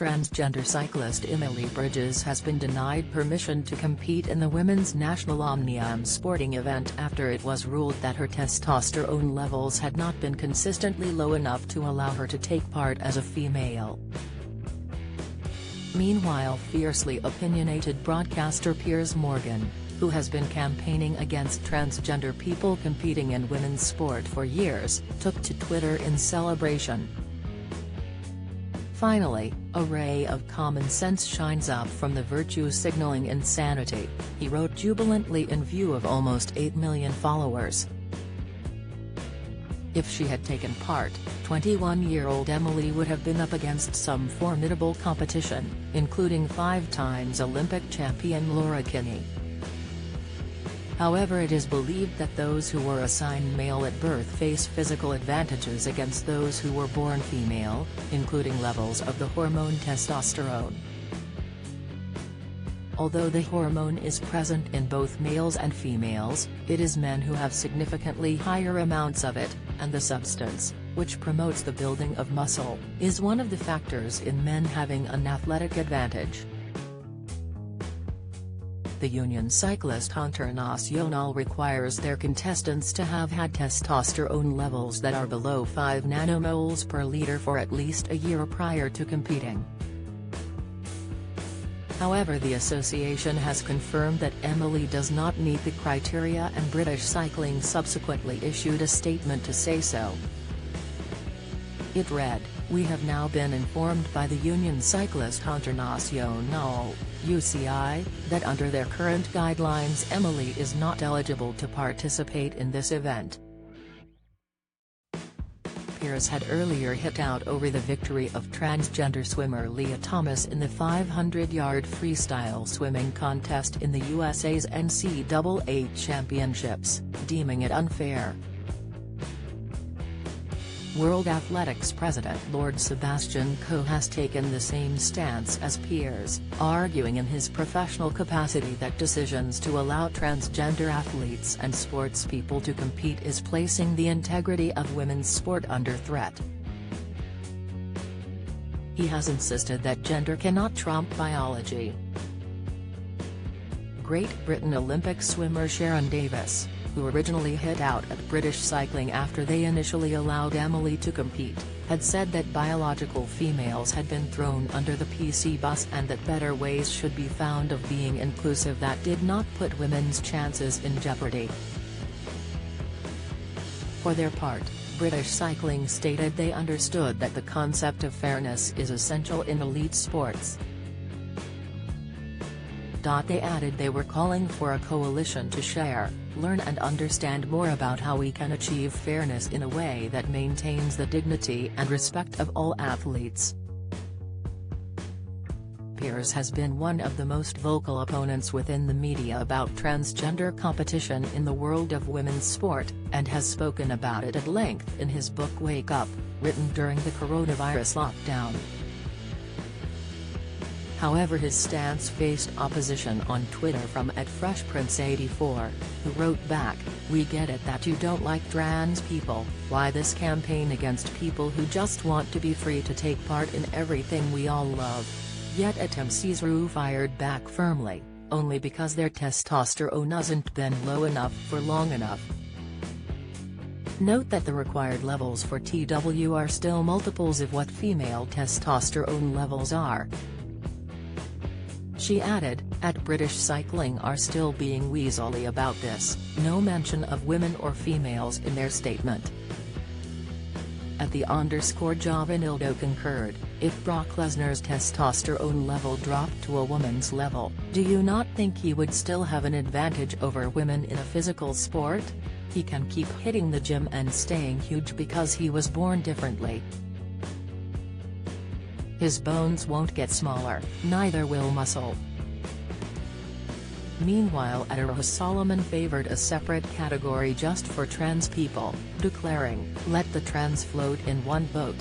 Transgender cyclist Emily Bridges has been denied permission to compete in the women's national Omnium sporting event after it was ruled that her testosterone levels had not been consistently low enough to allow her to take part as a female. Meanwhile, fiercely opinionated broadcaster Piers Morgan, who has been campaigning against transgender people competing in women's sport for years, took to Twitter in celebration. Finally, a ray of common sense shines up from the virtue-signaling insanity, he wrote jubilantly in view of almost 8 million followers. If she had taken part, 21-year-old Emily would have been up against some formidable competition, including 5-time Olympic champion Laura Kinney. However, it is believed that those who were assigned male at birth face physical advantages against those who were born female, including levels of the hormone testosterone. Although the hormone is present in both males and females, it is men who have significantly higher amounts of it, and the substance, which promotes the building of muscle, is one of the factors in men having an athletic advantage. The Union Cyclist Internacional requires their contestants to have had testosterone levels that are below 5 nanomoles per liter for at least a year prior to competing. However, the association has confirmed that Emily does not meet the criteria, and British Cycling subsequently issued a statement to say so. It read, "We have now been informed by the Union Cyclist Internacional, UCI, that under their current guidelines Emily is not eligible to participate in this event." Piers had earlier hit out over the victory of transgender swimmer Leah Thomas in the 500-yard freestyle swimming contest in the USA's NCAA Championships, deeming it unfair. World Athletics President Lord Sebastian Coe has taken the same stance as Piers, arguing in his professional capacity that decisions to allow transgender athletes and sportspeople to compete is placing the integrity of women's sport under threat. He has insisted that gender cannot trump biology. Great Britain Olympic swimmer Sharon Davis, who originally hit out at British Cycling after they initially allowed Emily to compete, had said that biological females had been thrown under the PC bus and that better ways should be found of being inclusive that did not put women's chances in jeopardy. For their part, British Cycling stated they understood that the concept of fairness is essential in elite sports. They added they were calling for a coalition to share, learn and understand more about how we can achieve fairness in a way that maintains the dignity and respect of all athletes. Piers has been one of the most vocal opponents within the media about transgender competition in the world of women's sport, and has spoken about it at length in his book Wake Up, written during the coronavirus lockdown. However, his stance faced opposition on Twitter from @FreshPrince84, who wrote back, "We get it that you don't like trans people, why this campaign against people who just want to be free to take part in everything we all love?" Yet @MCSRU fired back firmly, only because their testosterone hasn't been low enough for long enough. Note that the required levels for TW are still multiples of what female testosterone levels are. She added, "British Cycling are still being weaselly about this, no mention of women or females in their statement." @_Javanildo concurred, "If Brock Lesnar's testosterone level dropped to a woman's level, do you not think he would still have an advantage over women in a physical sport? He can keep hitting the gym and staying huge because he was born differently. His bones won't get smaller, neither will muscle." Meanwhile, Solomon favored a separate category just for trans people, declaring, "Let the trans float in one boat."